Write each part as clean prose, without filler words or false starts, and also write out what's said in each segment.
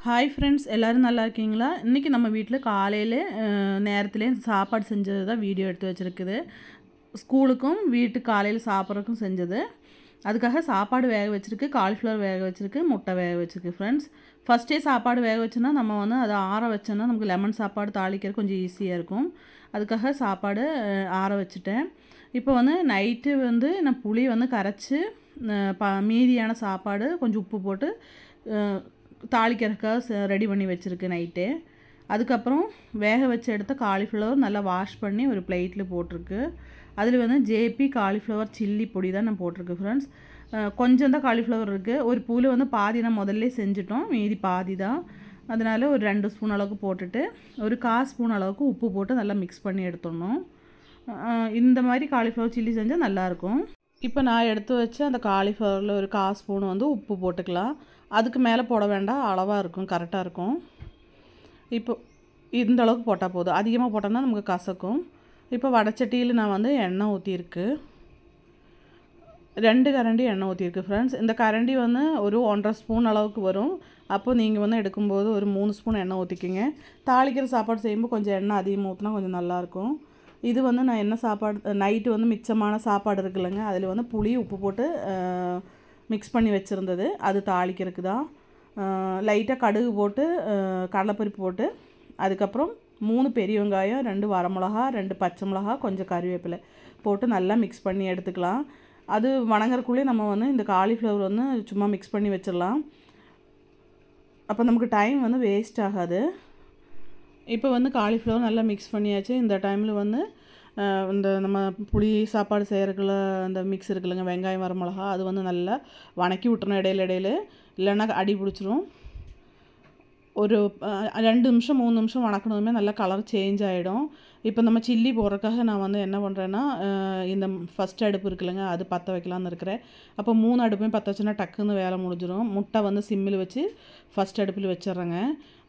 Hi friends, எல்லோரும் நல்லா இருக்கீங்களா? இன்றைக்கி நம்ம வீட்டில் காலையில் நேரத்துலேயே சாப்பாடு செஞ்சது தான் வீடியோ எடுத்து வச்சுருக்குது. ஸ்கூலுக்கும் வீட்டுக்கு காலையில் சாப்பிட்றதுக்கும் செஞ்சது. அதுக்காக சாப்பாடு வேக வச்சுருக்கு, காலிஃப்ளவர் வேக வச்சுருக்கு, முட்டை வேக வச்சுருக்கு. ஃப்ரெண்ட்ஸ், ஃபஸ்ட்டே சாப்பாடு வேக வச்சோன்னா நம்ம வந்து அதை ஆற வச்சோன்னா நமக்கு லெமன் சாப்பாடு தாளிக்கிறது கொஞ்சம் ஈஸியாக இருக்கும். அதுக்காக சாப்பாடு ஆற வச்சுட்டேன். இப்போ வந்து நைட்டு வந்து நான் புளி வந்து கரைச்சி மீதியான சாப்பாடு கொஞ்சம் உப்பு போட்டு தாளிக்கிறதுக்காக ரெடி பண்ணி வச்சுருக்கு நைட்டே. அதுக்கப்புறம் வேக வச்சு எடுத்த காலிஃப்ளவர் நல்லா வாஷ் பண்ணி ஒரு பிளேட்டில் போட்டிருக்கு. அதில் வந்து ஜேபி காலிஃப்ளவர் சில்லி பொடி தான் நான் போட்டிருக்கு. ஃப்ரெண்ட்ஸ், கொஞ்சம் தான் காலிஃப்ளவர் இருக்குது. ஒரு பூவில் வந்து பாதி நான் முதல்ல செஞ்சுட்டோம், மீதி பாதி தான். அதனால் ஒரு 2 ஸ்பூன் அளவுக்கு போட்டுட்டு ஒரு 1/4 ஸ்பூன் அளவுக்கு உப்பு போட்டு நல்லா மிக்ஸ் பண்ணி எடுத்துடணும். இந்த மாதிரி காலிஃப்ளவர் சில்லி செஞ்சால் நல்லாயிருக்கும். இப்போ நான் எடுத்து வச்சு அந்த காலிஃப்ளவரில் ஒரு 1/4 ஸ்பூன் வந்து உப்பு போட்டுக்கலாம். அதுக்கு மேலே போட வேண்டாம், அளவாக இருக்கும், கரெக்டாக இருக்கும். இப்போ இந்த அளவுக்கு போட்டால் போதும். அதிகமாக போட்டோம்னா நமக்கு கசக்கும். இப்போ வடைச்சட்டியில் நான் வந்து எண்ணெய் ஊற்றிருக்கு, 2 கரண்டி எண்ணெய் ஊற்றிருக்கு. ஃப்ரெண்ட்ஸ், இந்த கரண்டி வந்து ஒரு 1.5 ஸ்பூன் அளவுக்கு வரும். அப்போது நீங்கள் வந்து எடுக்கும்போது ஒரு 3 ஸ்பூன் எண்ணெய் ஊற்றிக்கிங்க. தாளிக்கிற சாப்பாடு செய்யும்போது கொஞ்சம் எண்ணெய் அதிகமாக ஊற்றினா கொஞ்சம் நல்லாயிருக்கும். இது வந்து நான் என்ன சாப்பாடு நைட்டு வந்து மிச்சமான சாப்பாடு இருக்குல்லங்க, அதில் வந்து புளி உப்பு போட்டு மிக்ஸ் பண்ணி வச்சுருந்தது, அது தாளிக்கிறதுக்கு தான். லைட்டாக கடுகு போட்டு கடலைப்பருப்பு போட்டு அதுக்கப்புறம் 3 பெரிய வெங்காயம், 2 வரமிளகா, 2 பச்சை மிளகா, கொஞ்சம் கறிவேப்பிலை போட்டு நல்லா மிக்ஸ் பண்ணி எடுத்துக்கலாம். அது வணங்குறக்குள்ளே நம்ம வந்து இந்த காலிஃப்ளவர் வந்து சும்மா மிக்ஸ் பண்ணி வச்சிடலாம். அப்போ நமக்கு டைம் வந்து வேஸ்ட் ஆகாது. இப்போ வந்து காலிஃப்ளவர் நல்லா மிக்ஸ் பண்ணியாச்சு. இந்த டைமில் வந்து இந்த நம்ம புளி சாப்பாடு செய்கிறதுக்குள்ள அந்த மிக்ஸ் இருக்குல்லங்க, வெங்காயம் வரமிளகா, அது வந்து நல்லா வணக்கி விட்டுறணும் இடையில, இல்லைன்னா அடி பிடிச்சிரும். ஒரு 2 நிமிஷம் 3 நிமிஷம் வணக்கணுமே நல்லா கலர் சேஞ்ச் ஆகிடும். இப்போ நம்ம சில்லி போடுறதுக்காக நான் வந்து என்ன பண்ணுறேன்னா, இந்த ஃபஸ்ட் அடுப்பு இருக்குல்லங்க, அது பற்ற வைக்கலான்னு இருக்கிறேன். அப்போ 3 அடுப்புமே பற்ற வச்சுன்னா டக்குன்னு வேலை முடிஞ்சிடும். முட்டை வந்து சிம்மில் வச்சு ஃபஸ்ட் அடுப்பில் வச்சிட்றேங்க.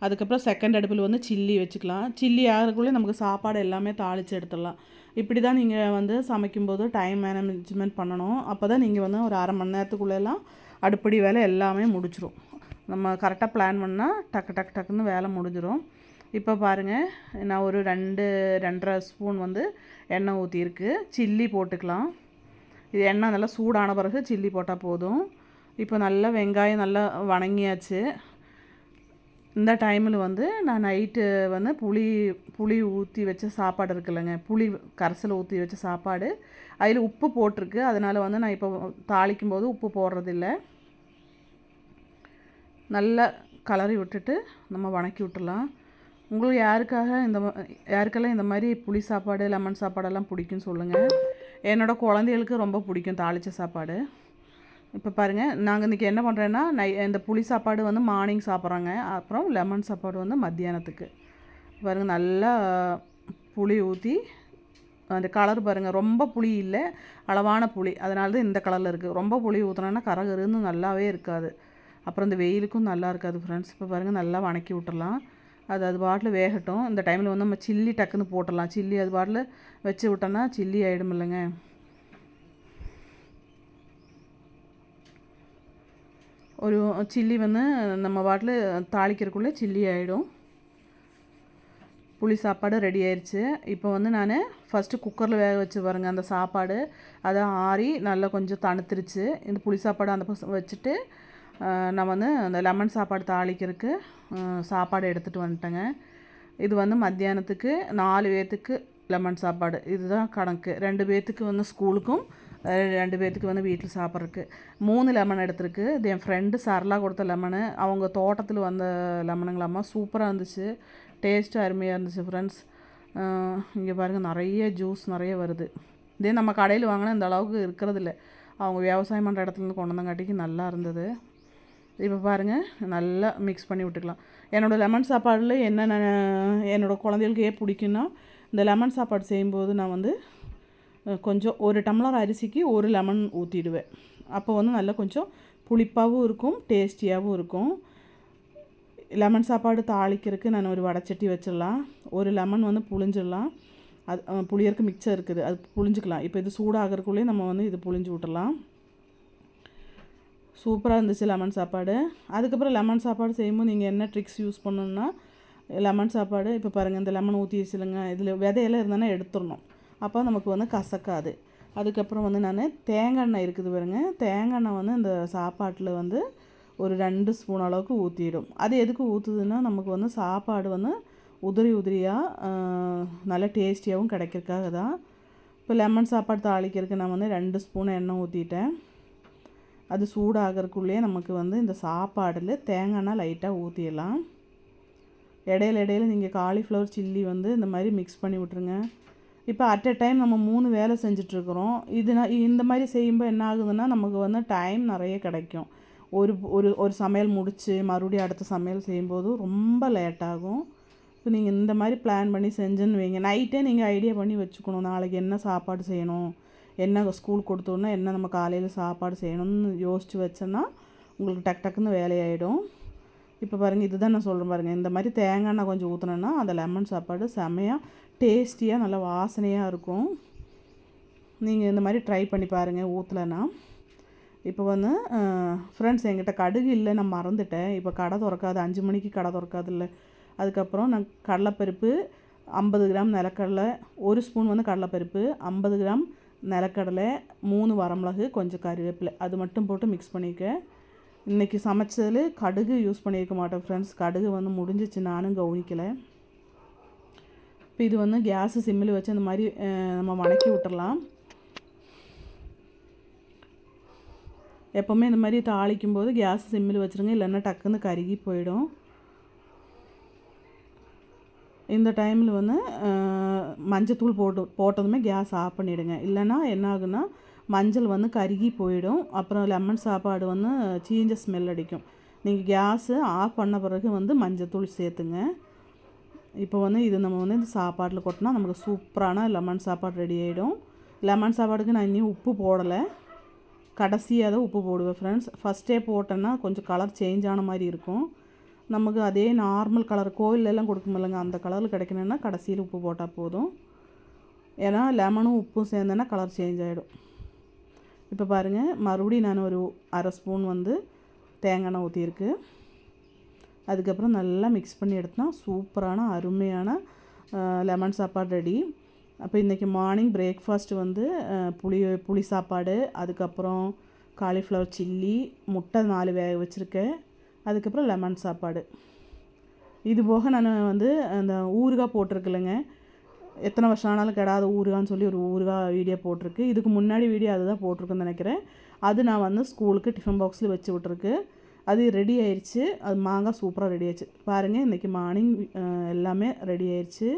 அதுக்கப்புறம் செகண்ட் அடுப்பில் வந்து சில்லி வச்சுக்கலாம். சில்லி ஆகிறதுக்குள்ளே நமக்கு சாப்பாடு எல்லாமே தாளித்து எடுத்துடலாம். இப்படி தான் நீங்கள் வந்து சமைக்கும்போது டைம் மேனேஜ்மெண்ட் பண்ணணும். அப்போ தான் நீங்கள் வந்து ஒரு 1/2 மணி நேரத்துக்குள்ளெல்லாம் அடுப்படி வேலை எல்லாமே முடிச்சிடும். நம்ம கரெக்டாக பிளான் பண்ணால் டக்குன்னு வேலை முடிஞ்சிடும். இப்போ பாருங்கள், நான் ஒரு 2-2.5 ஸ்பூன் வந்து எண்ணெய் ஊற்றிருக்கு. சில்லி போட்டுக்கலாம். இது எண்ணெய் நல்லா சூடான பிறகு சில்லி போட்டால் போதும். இப்போ நல்லா வெங்காயம் நல்லா வணங்கியாச்சு. இந்த டைமில் வந்து நான் நைட்டு வந்து புளி ஊற்றி வச்ச சாப்பாடு இருக்குல்லங்க, புளி கரைசல் ஊற்றி வச்ச சாப்பாடு, அதில் உப்பு போட்டிருக்கு. அதனால் வந்து நான் இப்போ தாளிக்கும் போது உப்பு போடுறதில்ல. நல்லா கலரி விட்டுட்டு நம்ம வணக்கி விட்டுடலாம். உங்களுக்கு யாருக்கெல்லாம் இந்த மாதிரி புளி சாப்பாடு லெமன் சாப்பாடெல்லாம் பிடிக்குன்னு சொல்லுங்கள். என்னோடய குழந்தைகளுக்கு ரொம்ப பிடிக்கும் தாளித்த சாப்பாடு. இப்போ பாருங்கள், நாங்கள் இன்றைக்கி என்ன பண்ணுறேன்னா, இந்த புளி சாப்பாடு வந்து மார்னிங் சாப்பிட்றாங்க, அப்புறம் லெமன் சாப்பாடு வந்து மத்தியானத்துக்கு. பாருங்கள், நல்லா புளி ஊற்றி அந்த கலர் பாருங்கள், ரொம்ப புளி இல்லை, அளவான புளி, அதனால தான் இந்த கலரில் இருக்குது. ரொம்ப புளி ஊற்றினோன்னா கரகருன்னு நல்லாவே இருக்காது, அப்புறம் இந்த வெயிலுக்கும் நல்லா இருக்காது. ஃப்ரெண்ட்ஸ், இப்போ பாருங்கள் நல்லா வணக்கி விட்டுறலாம். அது பாட்டில் வேகட்டும். இந்த டைமில் வந்து நம்ம சில்லி டக்குன்னு போட்டுடலாம். சில்லி அது பாட்டில் வச்சு விட்டோன்னா சில்லி ஆகிடும் இல்லைங்க. ஒரு சில்லி வந்து நம்ம பாட்டில் தாளிக்கிறதுக்குள்ளே சில்லி ஆகிடும். புளி சாப்பாடு ரெடி ஆயிடுச்சு. இப்போ வந்து நான் ஃபஸ்ட்டு குக்கரில் வேக வச்சு பாருங்கள் அந்த சாப்பாடு, அதை ஆறி நல்லா கொஞ்சம் தணுத்துருச்சு. இந்த புளி சாப்பாடு அந்த பக்கம் வச்சுட்டு நான் வந்து அந்த லெமன் சாப்பாடு தாளிக்கிறதுக்கு சாப்பாடு எடுத்துகிட்டு வந்துட்டேங்க. இது வந்து மத்தியானத்துக்கு 4 பேர்த்துக்கு லெமன் சாப்பாடு, இதுதான் கணக்கு. 2 பேர்த்துக்கு வந்து ஸ்கூலுக்கும், 2 பேர்த்துக்கு வந்து வீட்டில் சாப்பிட்றதுக்கு. 3 லெமன் எடுத்துருக்கு. இது என் ஃப்ரெண்டு சரளா கொடுத்த லெமனு, அவங்க தோட்டத்தில் வந்த லெமனுங்களாம்மா. சூப்பராக இருந்துச்சு, டேஸ்ட்டு அருமையாக இருந்துச்சு. ஃப்ரெண்ட்ஸ், இங்கே பாருங்கள் நிறைய ஜூஸ் நிறைய வருது. இதே நம்ம கடையில் வாங்கினா இந்த அளவுக்கு இருக்கிறதில்ல, அவங்க விவசாயம் பண்ணுற இடத்துலேருந்து கொண்டு வந்தங்காட்டிக்கு நல்லா இருந்தது. இப்போ பாருங்கள் நல்லா மிக்ஸ் பண்ணி விட்டுக்கலாம். என்னோடய லெமன் சாப்பாடில் என்னோடய குழந்தைகளுக்கு பிடிக்குன்னா, இந்த லெமன் சாப்பாடு செய்யும்போது நான் வந்து கொஞ்சம் 1 டம்ளர் அரிசிக்கு 1 லெமன் ஊற்றிடுவேன். அப்போ வந்து நல்லா கொஞ்சம் புளிப்பாகவும் இருக்கும், டேஸ்டியாகவும் இருக்கும். லெமன் சாப்பாடு தாளிக்கிறதுக்கு நான் ஒரு வடைச்சட்டி வச்சிடலாம். 1 லெமன் வந்து புழிஞ்சிடலாம். அது புளியறக்கு மிச்சம் இருக்குது, அது புழிஞ்சிக்கலாம். இப்போ இது சூடாகிறதுக்குள்ளேயே நம்ம வந்து இது புழிஞ்சு விட்டுடலாம். சூப்பராக இருந்துச்சு லெமன் சாப்பாடு. அதுக்கப்புறம் லெமன் சாப்பாடு செய்யும்போது நீங்கள் என்ன ட்ரிக்ஸ் யூஸ் பண்ணணுன்னா, லெமன் சாப்பாடு இப்போ பாருங்கள், இந்த லெமன் ஊற்றி வச்சுருங்க, இதில் விதையெல்லாம் இருந்தோன்னா எடுத்துடணும். அப்போ நமக்கு வந்து கசக்காது. அதுக்கப்புறம் வந்து நான் தேங்காய் எண்ணெய் இருக்குது பாருங்கள், தேங்காய் எண்ணெய் வந்து இந்த சாப்பாட்டில் வந்து ஒரு 2 ஸ்பூன் அளவுக்கு ஊற்றிடும். அது எதுக்கு ஊற்றுதுன்னா, நமக்கு வந்து சாப்பாடு வந்து உதிரி உதிரியாக நல்லா டேஸ்டியாகவும் கிடைக்கிறதுக்காக தான். இப்போ லெமன் சாப்பாடு தாளிக்கிறதுக்கு நான் வந்து 2 ஸ்பூன் எண்ணெய் ஊற்றிட்டேன். அது சூடாகிறதுக்குள்ளேயே நமக்கு வந்து இந்த சாப்பாடில் தேங்காய் எண்ணெய் லைட்டாக ஊற்றிடலாம். இடையில நீங்கள் காலிஃப்ளவர் சில்லி வந்து இந்த மாதிரி மிக்ஸ் பண்ணி விட்ருங்க. இப்போ அட் எ டைம் நம்ம 3 வேலை செஞ்சிட்ருக்குறோம். இந்த மாதிரி செய்யும்போது என்ன ஆகுதுன்னா, நமக்கு வந்து டைம் நிறைய கிடைக்கும். ஒரு ஒரு ஒரு சமையல் முடித்து மறுபடியும் அடுத்த சமையல் செய்யும்போது ரொம்ப லேட் ஆகும். இப்போ நீங்கள் இந்த மாதிரி பிளான் பண்ணி செஞ்சுன்னு வைங்க. நைட்டே நீங்கள் ஐடியா பண்ணி வச்சுக்கணும், நாளைக்கு என்ன சாப்பாடு செய்யணும், என்ன ஸ்கூல் கொடுத்தோன்னா என்ன நம்ம காலையில் சாப்பாடு செய்யணும்னு யோசித்து வச்சோன்னா உங்களுக்கு டக்குன்னு வேலையாயிடும். இப்போ பாருங்கள், இதுதான் நான் சொல்கிறேன் பாருங்கள், இந்த மாதிரி தேங்காய் எண்ணெய் கொஞ்சம் ஊற்றினோன்னா அந்த லெமன் சாப்பாடு செம்மையாக டேஸ்டியாக நல்லா வாசனையாக இருக்கும். நீங்கள் இந்த மாதிரி ட்ரை பண்ணி பாருங்கள் ஊற்றலைன்னா. இப்போ வந்து ஃப்ரெண்ட்ஸ், என்கிட்ட கடுகு இல்லை, நான் மறந்துட்டேன். இப்போ கடை திறக்காது, 5 மணிக்கு கடை திறக்காது இல்லை. அதுக்கப்புறம் நான் கடலைப்பருப்பு 50 கிராம் நிலக்கடலை, 1 ஸ்பூன் வந்து கடலைப்பருப்பு, 50 கிராம் நிலக்கடலை, 3 வரமிளகு, கொஞ்சம் கருவேப்பிலை, அது மட்டும் போட்டு மிக்ஸ் பண்ணிக்க. இன்றைக்கி சமைச்சதில் கடுகு யூஸ் பண்ணியிருக்க மாட்டேன் ஃப்ரெண்ட்ஸ். கடுகு வந்து முடிஞ்சிச்சு, நானும் கவனிக்கலை. இப்போ இது வந்து கேஸு சிம்மில் வச்சு இந்த மாதிரி நம்ம வணக்கி விட்டுறலாம். எப்போவுமே இந்த மாதிரி தாளிக்கும் போது கேஸ் சிம்மில் வச்சுருங்க, இல்லைன்னா டக்குன்னு கருகி போயிடும். இந்த டைமில் வந்து மஞ்சத்தூள் போட்டதுமே கேஸ் ஆஃப் பண்ணிவிடுங்க. இல்லைன்னா என்ன ஆகுன்னா, மஞ்சள் வந்து கருகி போயிடும். அப்புறம் லெமன் சாப்பாடு வந்து சீஞ்ச ஸ்மெல் அடிக்கும். நீங்கள் கேஸு ஆஃப் பண்ண பிறகு வந்து மஞ்சத்தூள் சேர்த்துங்க. இப்போ வந்து இது நம்ம வந்து இந்த சாப்பாட்டில் கொட்டினா நமக்கு சூப்பரான லெமன் சாப்பாடு ரெடி ஆகிடும். லெமன் சாப்பாடுக்கு நான் இன்னும் உப்பு போடலை, கடைசியாக தான் உப்பு போடுவேன் ஃப்ரெண்ட்ஸ். ஃபஸ்ட்டே போட்டேன்னா கொஞ்சம் கலர் சேஞ்ச் ஆன மாதிரி இருக்கும். நமக்கு அதே நார்மல் கலர் கோயிலெல்லாம் கொடுக்குமில்லங்க, அந்த கலரில் கிடைக்கணுன்னா கடைசியில் உப்பு போட்டால் போதும். ஏன்னா லெமனும் உப்பும் சேர்ந்தேன்னா கலர் சேஞ்ச் ஆகிடும். இப்போ பாருங்கள், மறுபடியும் நான் ஒரு 1/2 ஸ்பூன் வந்து தேங்காய் எண்ணெய் ஊற்றிருக்கு. அதுக்கப்புறம் நல்லா மிக்ஸ் பண்ணி எடுத்தோன்னா சூப்பரான அருமையான லெமன் சாப்பாடு ரெடி. அப்போ இன்றைக்கி மார்னிங் பிரேக்ஃபாஸ்ட்டு வந்து புளி சாப்பாடு, அதுக்கப்புறம் காலிஃப்ளவர் சில்லி, முட்டை 4 வேக வச்சுருக்கேன், அதுக்கப்புறம் லெமன் சாப்பாடு. இது போக நான் வந்து அந்த ஊறுகாய் போட்டிருக்குல்லங்க, எத்தனை வருஷம் ஆனாலும் கெடாத ஊறுகான்னு சொல்லி ஒரு ஊறுகாய் வீடியோ போட்டிருக்கு. இதுக்கு முன்னாடி வீடியோ அதுதான் போட்டிருக்குன்னு நினைக்கிறேன். அது நான் வந்து ஸ்கூலுக்கு டிஃபன் பாக்ஸில் வச்சு விட்ருக்கு. அது ரெடி ஆயிடுச்சு. அது மாங்காய் சூப்பராக ரெடி ஆயிடுச்சு பாருங்கள். இன்றைக்கி மார்னிங் எல்லாமே ரெடி ஆயிடுச்சு.